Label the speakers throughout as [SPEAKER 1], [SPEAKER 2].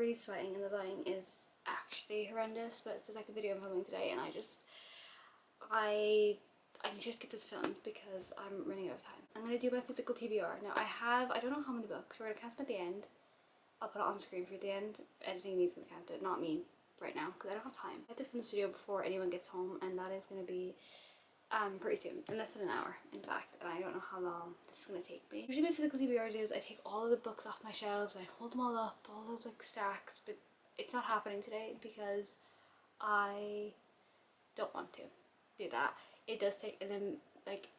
[SPEAKER 1] really sweating and the lighting is actually horrendous, but it's just like a video I'm filming today, and I need to just get this filmed because I'm running out of time. I'm going to do my physical TBR. Now I don't know how many books. We're going to count them at the end. I'll put it on screen for the end. Editing needs to count it, not me right now, because I don't have time. I have to film this video before anyone gets home, and that is going to be pretty soon, in less than an hour in fact, and I don't know how long this is going to take me. Usually my physical TBR videos, I take all of the books off my shelves and I hold them all up, all those like stacks, but it's not happening today because I don't want to do that. It does take like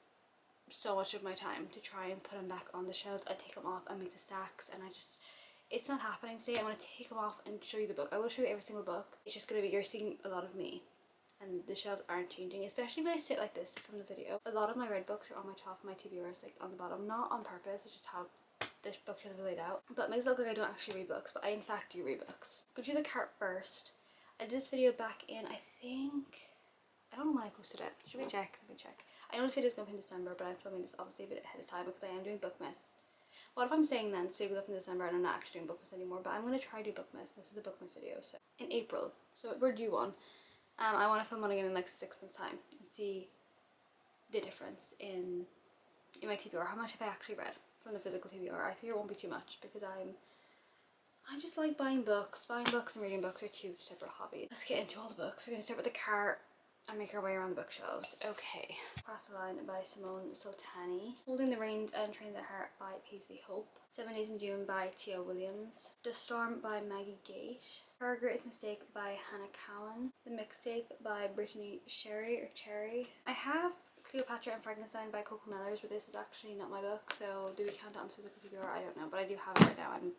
[SPEAKER 1] so much of my time to try and put them back on the shelves and take them off and make the stacks, and it's not happening today. I'm going to take them off and show you the book. I will show you every single book. It's just going to be, you're seeing a lot of me and the shelves aren't changing, especially when I sit like this from the video. A lot of my red books are on my top, my TBRs like on the bottom, not on purpose, it's just how this bookshelf is laid out. But it makes it look like I don't actually read books, but I in fact do read books. Go through the cart first. I did this video back in, I don't know when I posted it. Should we check? Let me check. I know this video is going to be in December, but I'm filming this obviously a bit ahead of time because I am doing bookmas. What if I'm saying then this video goes up in December and I'm not actually doing bookmas anymore, but I'm going to try to do bookmas. This is a bookmas video, so in April. So we're due one. I want to film one again in like 6 months time and see the difference in my TBR. How much have I actually read from the physical TBR? I figure it won't be too much because I just like buying books. Buying books and reading books are two separate hobbies. Let's get into all the books. We're going to start with the cart and make our way around the bookshelves. Okay. Cross the Line by Simone Sultani. Holding the Reins and Training the Heart by Paisley Hope. 7 Days in June by Tia Williams. The Storm by Maggie Gate. Her Greatest Mistake by Hannah Cowan. The Mixtape by Brittany Cherry. I have Cleopatra and Frankenstein by Coco Mellors, but this is actually not my book, so do we count it on physical TBR? I don't know, but I do have it right now and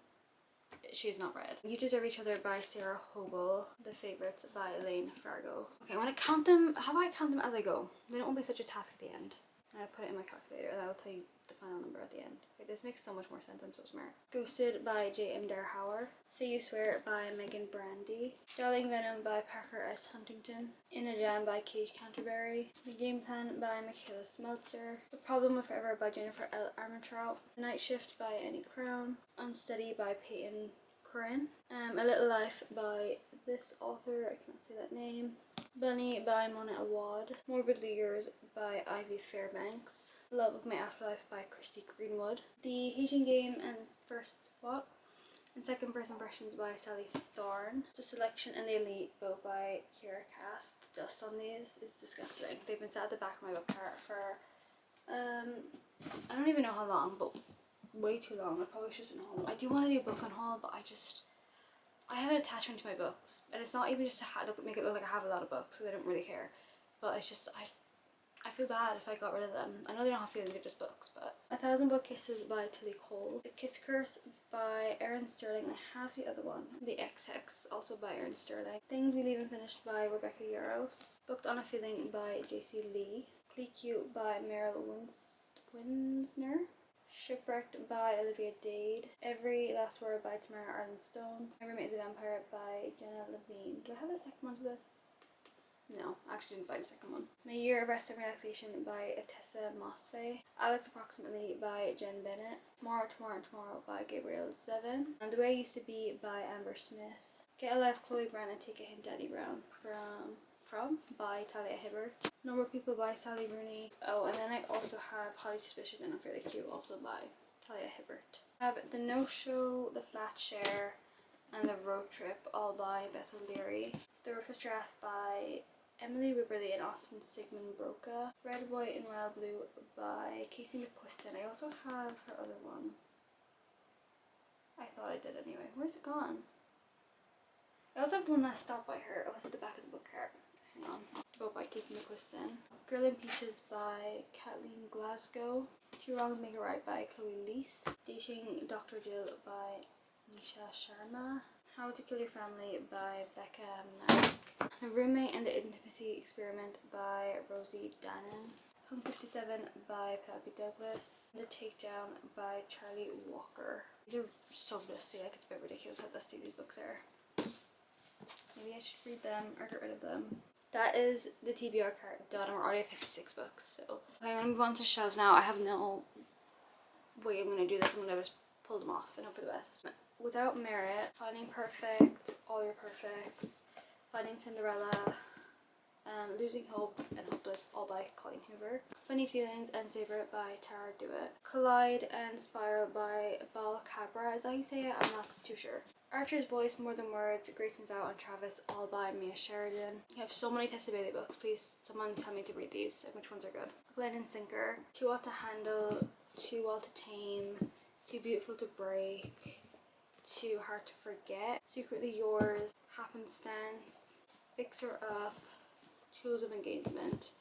[SPEAKER 1] she's not read. You Deserve Each Other by Sarah Hogel. The Favourites by Elaine Fargo. Okay, I want to count them. How about I count them as I go? Then it won't be such a task at the end. And I'll put it in my calculator and I'll tell you the final number at the end. Okay, this makes so much more sense. I'm so smart. Ghosted by J.M. Darhauer. Say You Swear by Megan Brandy. Darling Venom by Parker S. Huntington. In a Jam by Kate Canterbury. The Game Plan by Michaela Smeltzer. The Problem with Forever by Jennifer L. Armentrout. The Night Shift by Annie Crown. Unsteady by Peyton Corinne. A Little Life by this author, I can't say that name. Bunny by Mona Awad. Morbidly Yours by Ivy Fairbanks. Love of My Afterlife by Christy Greenwood. The Haitian Game and Second First Impressions by Sally Thorne. The Selection and the Elite, both by Kiera Cass. The dust on these is disgusting. They've been sat at the back of my book cart for I don't even know how long, but way too long. I probably shouldn't haul. I do want to do a book on haul, but I have an attachment to my books, and it's not even just to make it look like I have a lot of books, so they don't really care. But it's just I feel bad if I got rid of them. I know they don't have feelings, they're just books. But 1,000 Book Kisses by Tilly Cole. The Kiss Curse by Erin Sterling, and I have the other one. The X-Hex, also by Erin Sterling. Things We Leave Unfinished by Rebecca Yaros. Booked on a Feeling by J.C. Lee. Cleek by Meryl Winsner. Shipwrecked by Olivia Dade. Every Last Word by Tamara Arlen-Stone. My Roommate is a Vampire by Jenna Levine. Do I have a second one to this? No, I actually didn't find a second one. My Year of Rest and Relaxation by Atessa Mosfe. Alex Approximately by Jen Bennett. Tomorrow, Tomorrow, and Tomorrow by Gabrielle Zevin. And The Way I Used to Be by Amber Smith. Get a Life, Chloe Brown, and Take a Hint, Daddy Brown by Talia Hibbert. No More People by Sally Rooney. Oh, and then I also have Highly Suspicious and Unfairly Cute, also by Talia Hibbert. I have The No Show, The Flat Share, and The Road Trip, all by Beth O'Leary. The Rufus Draft by Emily Wibberley and Austin Sigmund Broca. Red, White, and Royal Blue by Casey McQuiston. I also have her other one. I thought I did anyway. Where's it gone? I also have one that stopped by her. Oh, it's at the back of the book cart. Hang on. Both by Casey McQuiston. Girl in Pieces by Kathleen Glasgow. Two Wrongs Make a Right by Chloe Leese. Dating Dr. Jill by Nisha Sharma. How to Kill Your Family by Becca Mack. The Roommate and the Intimacy Experiment by Rosie Dannon. Home 57 by Penelope Douglas. The Takedown by Charlie Walker. These are so dusty, like it's a bit ridiculous how dusty these books are. Maybe I should read them or get rid of them. That is the TBR cart done. We're already at 56 books, so okay, I'm gonna move on to shelves now. I have no way I'm gonna do this. I'm gonna just pull them off and hope for the best. Without Merit, Finding Perfect, All Your Perfects, Finding Cinderella, Losing Hope and Hopeless, all by Colleen Hoover. Funny Feelings and Savor by Tara Dewitt. Collide and Spiral by Bal Cabra, is that how you say it? I'm not too sure. Archer's Voice, More Than Words, Grayson Vow and Travis, all by Mia Sheridan. I have so many Tessa Bailey books. Please, someone tell me to read these and which ones are good. Glen and Sinker, Too Hot to Handle, Too Wild to Tame, Too Beautiful to Break, Too Hard to Forget, Secretly Yours, Happenstance, Fix Her Up, Tools of Engagement,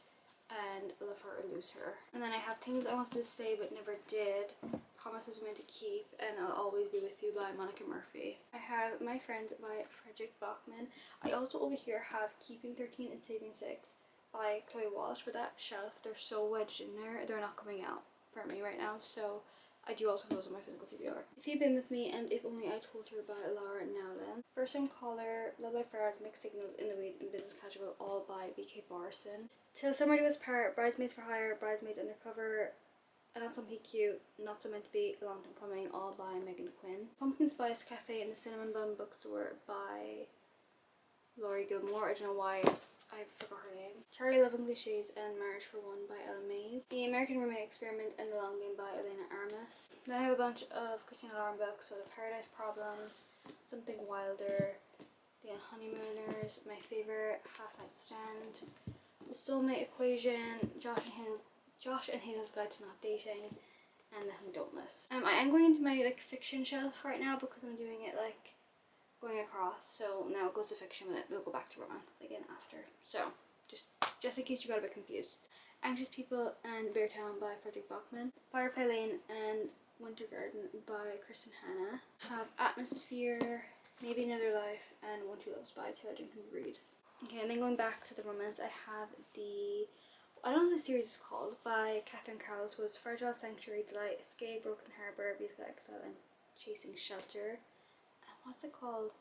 [SPEAKER 1] and Love Her or Lose Her. And then I have Things I Wanted to Say But Never Did, Promises We Meant to Keep, and I'll Always Be With You by Monica Murphy. I have My Friends by Frederick Bachman. I also over here have Keeping 13 and Saving 6 by Chloe Walsh. With that shelf, they're so wedged in there, they're not coming out for me right now, so I do also have those on my physical TBR. If You've Been With Me and If Only I Told Her by Laura Nowlin. First Time Caller, Love Life Ferrets, Mixed Signals, In the Weeds, and Business Casual, all by BK Barson. Till Summer Do Us Part, Bridesmaids for Hire, Bridesmaids Undercover, And Not So Be Cute, Not So Meant to Be, A Long Time Coming, all by Megan Quinn. Pumpkin Spice Cafe in the Cinnamon Bun Bookstore by Laurie Gilmore. I don't know why I forgot her name. Cherry Love and Clichés and Marriage for One by Ella Mays. The American Roommate Experiment and The Long Game by Elena Armas. Then I have a bunch of Christina Lauren books, so The Paradise Problem, Something Wilder, The Honeymooners, My Favorite, Half Night Stand, The Soulmate Equation, Josh and Hazel's Guide to Not Dating, and The Who Don't List. I am going into my fiction shelf right now because I'm doing it going across, so now it goes to fiction, but then we'll go back to romance again after. So just in case you got a bit confused. Anxious People and Beartown by Frederick Bachman. Firefly Lane and Winter Garden by Kristen Hanna. Have Atmosphere, Maybe Another Life, and One True Loves by Taylor Jenkins Reid. Okay, and then going back to the romance, I have I don't know what the series is called, by Catherine Cowles, was Fragile Sanctuary, Delight, Escape, Broken Harbour, Beautiful Exile, and Chasing Shelter. What's it called?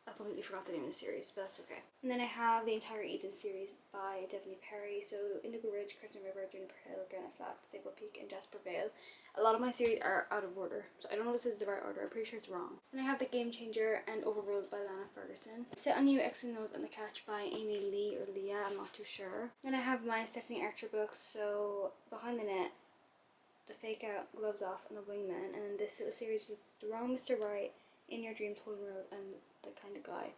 [SPEAKER 1] I completely forgot the name of the series, but that's okay. And then I have the entire Eden series by Devney Perry. So Indigo Ridge, Crimson River, Juniper Hill, Granite Flats, Sable Peak, and Jasper Vale. A lot of my series are out of order, so I don't know if this is the right order. I'm pretty sure it's wrong. Then I have The Game Changer and Overruled by Lana Ferguson. Set on You, X and Nose and the Catch by Amy Lee or Leah, I'm not too sure. Then I have my Stephanie Archer books, so Behind the Net, The Fake Out, Gloves Off, and The Wingman. And then this little series is The Wrong Mr. Right, In Your Dreams, Holding Road, and The Kind of Guy,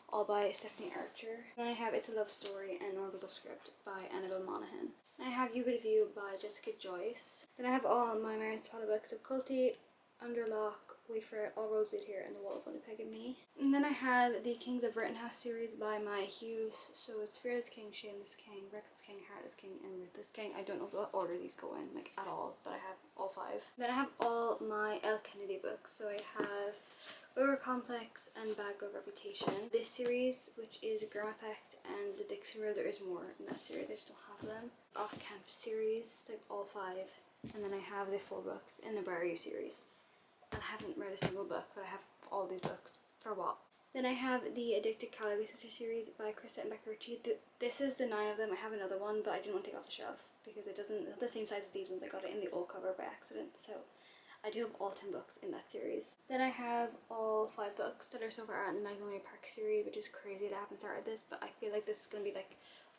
[SPEAKER 1] all by Stephanie Archer. Then I have It's a Love Story and Normal Love Script by Annabelle Monaghan. Then I have You With a View by Jessica Joyce. Then I have all my Marion Zapata books of Culty, Underlock, Wait For It, All Roads Lead Here, and The Wall of Winnipeg and Me. And then I have the Kings of Rittenhouse series by Maya Hughes. So it's Fearless King, Shameless King, Reckless King, Heartless King, and Ruthless King. I don't know what order these go in, at all, but I have all 5. Then I have all my Elle Kennedy books. So I have Ogre Complex and Bad Girl Reputation. This series, which is Grim Effect and The Dixon Rule, there is more in that series, I just don't have them. Off Campus series, all 5. And then I have the 4 books in the Barry series. And I haven't read a single book, but I have all these books for what? Then I have the Addicted Calabi Sister series by Krista and Becca Ritchie. This is the 9 of them. I have another one, but I didn't want to take it off the shelf because it's not the same size as these ones. I got it in the old cover by accident, so I do have all 10 books in that series. Then I have all 5 books that are so far out in the Magnolia Park series, which is crazy that I haven't started this, but I feel like this is going to be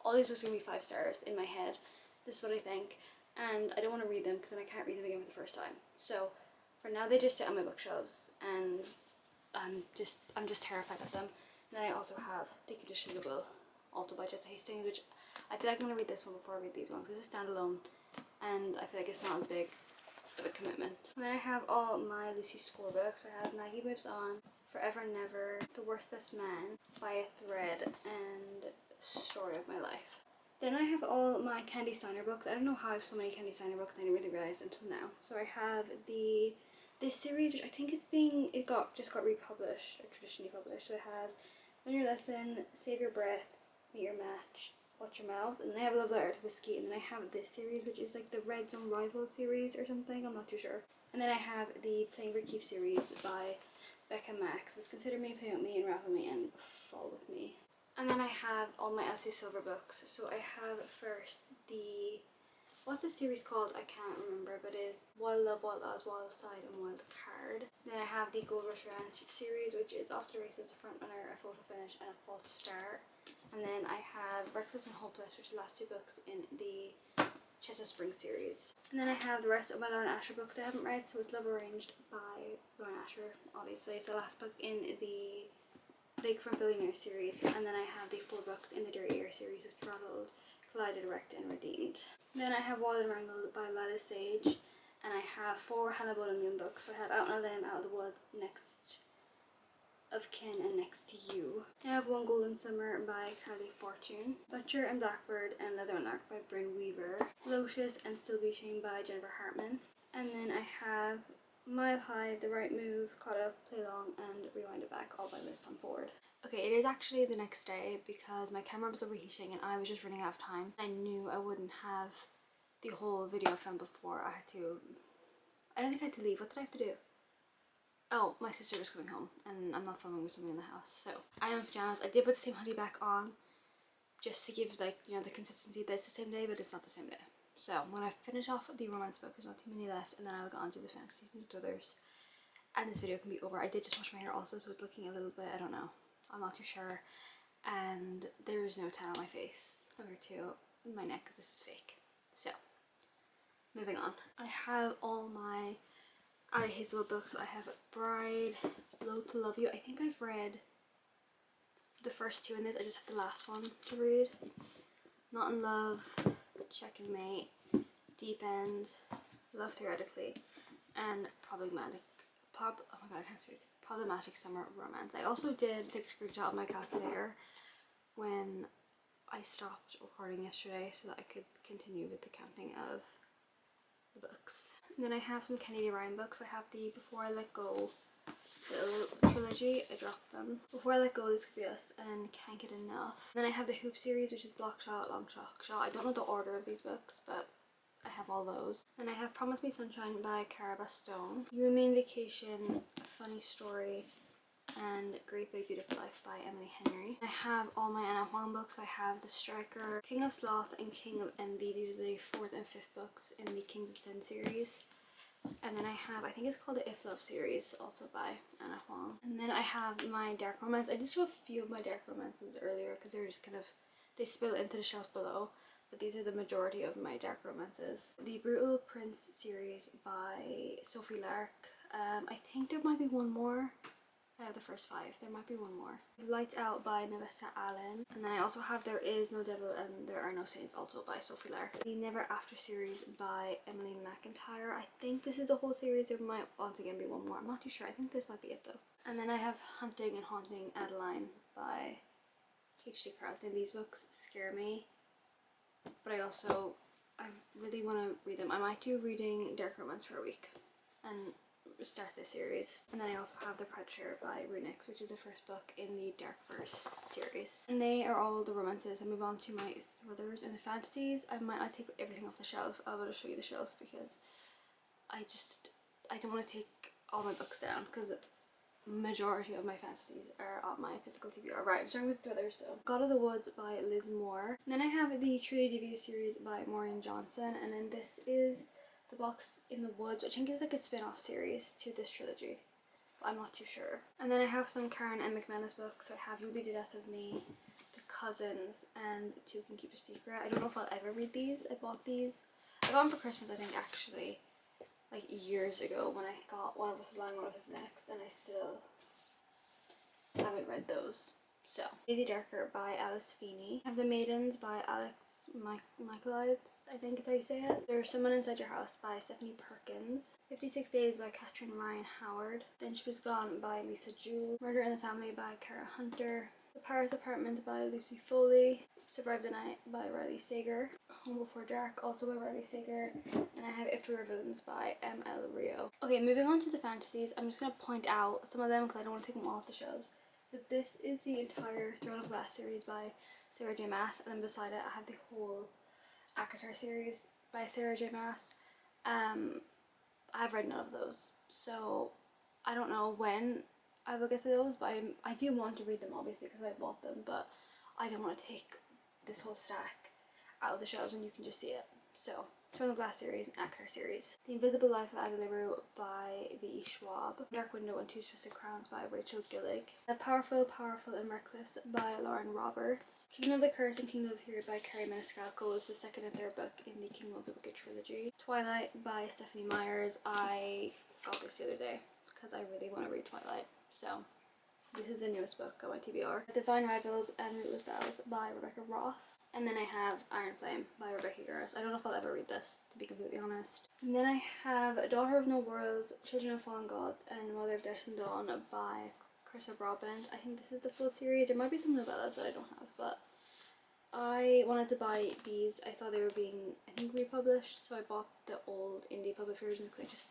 [SPEAKER 1] all these books are going to be 5 stars in my head. This is what I think, and I don't want to read them because then I can't read them again for the first time. So for now they just sit on my bookshelves, and I'm just terrified of them. And then I also have The Conditions of Will, also by Jessica Hastings, which I feel like I'm going to read this one before I read these ones because it's standalone, and I feel like it's not as big of a commitment. And then I have all my Lucy Score books. I have Maggie Moves On, Forever Never, The Worst Best Man, By a Thread, and Story of My Life. Then I have all my Candy Steiner books. I don't know how I have so many Candy Steiner books. I didn't really realize until now. So I have this series, which I think just got republished, or traditionally published. So it has Learn Your Lesson, Save Your Breath, Meet Your Match, Watch Your Mouth, and then I have Love Letter to Whiskey, and then I have this series, which is the Red Zone Rival series or something, I'm not too sure. And then I have the Playing for Keeps series by Becca Max, with Consider Me, Play With Me, and Raffle Me, and Fall With Me. And then I have all my Elsie Silver books. So I have first the what's this series called? I can't remember, but it's Wild Love, Wild Laws, Wild Side and Wild Card. Then I have the Gold Rush Ranch series, which is Off to the Races, a front runner, a photo finish and a false start. And then I have Reckless and Hopeless, which are the last 2 books in the Chestnut Springs series. And then I have the rest of my Lauren Asher books I haven't read, so it's Love Arranged by Lauren Asher, obviously. It's the last book in the Lakefront Billionaire series. And then I have the 4 books in the Dirty Air series, which Rattled, Collided, Wrecked and Redeemed. Then I have Wild and Wrangled by Lila Sage. And I have 4 Hannah Boleyn Young books. So I have Out on a Limb, Out of the Woods, Next of Kin and Next to You. I have One Golden Summer by Carly Fortune, Butcher and Blackbird and Leather and Lark by Bryn Weaver, Lotus and Still Beating by Jennifer Hartman, and then I have Mile High, The Right Move, Caught Up, Play Long and Rewind It Back, all by Liz Ford. Okay, it is actually the next day because my camera was overheating and I was just running out of time. I knew I wouldn't have the whole video filmed before. I don't think I had to leave. What did I have to do? Oh, my sister was coming home and I'm not filming with somebody in the house. So I am in pajamas. I did put the same hoodie back on just to give, like, you know, the consistency that it's the same day, but it's not the same day. So when I finish off the romance book, there's not too many left, and then I'll go on to the fantasies and thrillers. And this video can be over. I did just wash my hair also, so it's looking a little bit, I don't know. I'm not too sure. And there's no tan on my face compared to my neck because this is fake. So moving on. I have all my Ali Hazelwood books. So I have Bride, Loathe to Love You. I think I've read the first 2 in this. I just have the last one to read. Not in Love, Check and Mate, Deep End, Love Theoretically, and Problematic Summer Romance. I also did take a screenshot of my calculator when I stopped recording yesterday so that I could continue with the counting of the books. And then I have some Kennedy Ryan books. So I have the Before I Let Go little trilogy. I dropped them. Before I Let Go, This Could Be Us, and Can't Get Enough. And then I have the Hoop series, which is Block Shot, Long Shot, Shot. I don't know the order of these books, but I have all those. And I have Promise Me Sunshine by Cara Stone, You and Me on Vacation, Funny Story, and Great Big Beautiful Life by Emily Henry. I have all my Anna Huang books. I have The Striker, King of Sloth, and King of Envy. These are the 4th and 5th books in the Kings of Sin series. And then I have, I think it's called the If Love series, also by Anna Huang. And then I have my dark romance. I did show a few of my dark romances earlier because they're just kind of, they spill into the shelf below. But these are the majority of my dark romances. The Brutal Prince series by Sophie Lark. I think there might be one more. I have the first 5. There might be one more. Lights Out by Nevesta Allen. And then I also have There Is No Devil and There Are No Saints, also by Sophie Lark. The Never After series by Emily McIntyre. I think this is the whole series. There might once again be one more. I'm not too sure. I think this might be it though. And then I have Hunting and Haunting Adeline by H.D. Carlton. These books scare me, but I really want to read them. I might do reading dark romance for a week and start this series. And then I also have The Predator by Runix, which is the first book in the Dark Verse series. And they are all the romances. I move on to my thrillers and the fantasies. I might not take everything off the shelf. I'll be able to show you the shelf because I don't want to take all my books down because majority of my fantasies are on my physical TBR. Right, I'm starting with thrillers though. God of the Woods by Liz Moore. And then I have the Truly Devious series by Maureen Johnson, and then this is The Box in the Woods, which I think is like a spin-off series to this trilogy, but I'm not too sure. And then I have some Karen M. McManus books. So I have You'll Be the Death of Me, The Cousins, and Two Can Keep a Secret. I don't know if I'll ever read these. I bought these. I got them for Christmas, I think, actually, like years ago when I got One of Us Is Lying, One of Us Is Next, and I still haven't read those. So, Lady Darker by Alice Feeney. I have The Maidens by Alex Michaelides, I think is how you say it. There's Someone Inside Your House by Stephanie Perkins. 56 Days by Catherine Ryan Howard. Then She Was Gone by Lisa Jewell. Murder in the Family by Kara Hunter. The Paris Apartment by Lucy Foley. Survive the Night by Riley Sager. Home Before Dark, also by Riley Sager. And I have If We Were Villains by M.L. Rio. Okay, moving on to the fantasies. I'm just going to point out some of them because I don't want to take them off the shelves. But this is the entire Throne of Glass series by Sarah J Maas, and then beside it I have the whole ACOTAR series by Sarah J Maas. I've read none of those, so I don't know when I will get to those, but I do want to read them obviously because I bought them, but I don't want to take this whole stack out of the shelves and you can just see it. So Turn the Glass series and Akhtar series. The Invisible Life of Adelaru by V.E. Schwab. Dark Window and Two Twisted Crowns by Rachel Gillig. Powerful, Powerful and Reckless by Lauren Roberts. Kingdom of the Curse and Kingdom of the Period by Carrie Maniscalco is the second and third book in the Kingdom of the Wicked trilogy. Twilight by Stephanie Myers. I got this the other day because I really want to read Twilight, so this is the newest book on my TBR. Divine Rivals and Rootless Vows by Rebecca Ross. And then I have Iron Flame by Rebecca Garris. I don't know if I'll ever read this, to be completely honest. And then I have Daughter of No Worlds, Children of Fallen Gods, and Mother of Death and Dawn by Carissa Broadbent. I think this is the full series. There might be some novellas that I don't have, but I wanted to buy these. I saw they were being, I think, republished, so I bought the old indie published versions because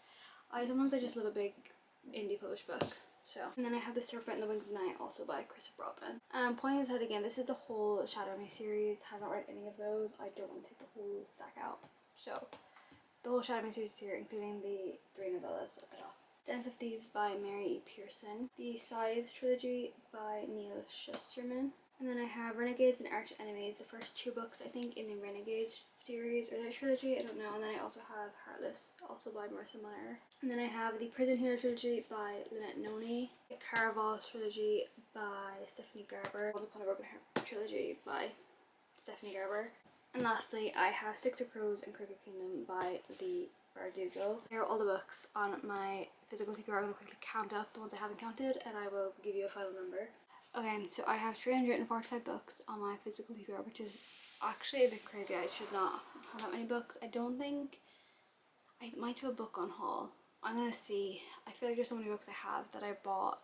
[SPEAKER 1] sometimes I just love a big indie published book. So, and then I have The Serpent and the Wings of Night, also by Carissa Broadbent. Pointing this out again, this is the whole Shadow Me series. Haven't read any of those. I don't want to take the whole stack out. So, the whole Shadow Me series here, including the 3 novellas at the top. Dance of Thieves by Mary E. Pearson. The Scythe trilogy by Neil Shusterman. And then I have Renegades and Arch Enemies, the first 2 books I think in the Renegades series or the trilogy, I don't know. And then I also have Heartless, also by Marissa Meyer. And then I have the Prison Healer trilogy by Lynette Noni, the Caraval trilogy by Stephanie Garber, Once Upon a Broken Heart trilogy by Stephanie Garber. And lastly, I have Six of Crows and Crooked Kingdom by the Bardugo. Here are all the books on my physical TBR. I'm going to quickly count up the ones I haven't counted and I will give you a final number. Okay, so I have 345 books on my physical TBR, which is actually a bit crazy. I should not have that many books. I don't think I might do a book on haul. I'm gonna see. I feel like there's so many books I have that I bought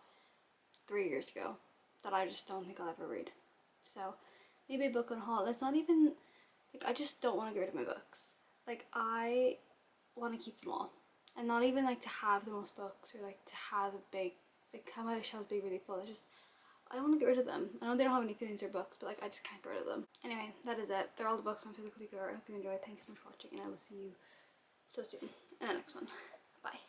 [SPEAKER 1] 3 years ago that I just don't think I'll ever read. So maybe a book on haul. It's not even like I just don't want to get rid of my books. Like I want to keep them all, and not even like to have the most books or like to have a big, like have my shelves be really full. It's just I don't want to get rid of them. I know they don't have any feelings or books, but like I just can't get rid of them. Anyway, that is it. They're all the books on physical TBR. I hope you enjoyed. Thanks so much for watching, and I will see you so soon in the next one. Bye.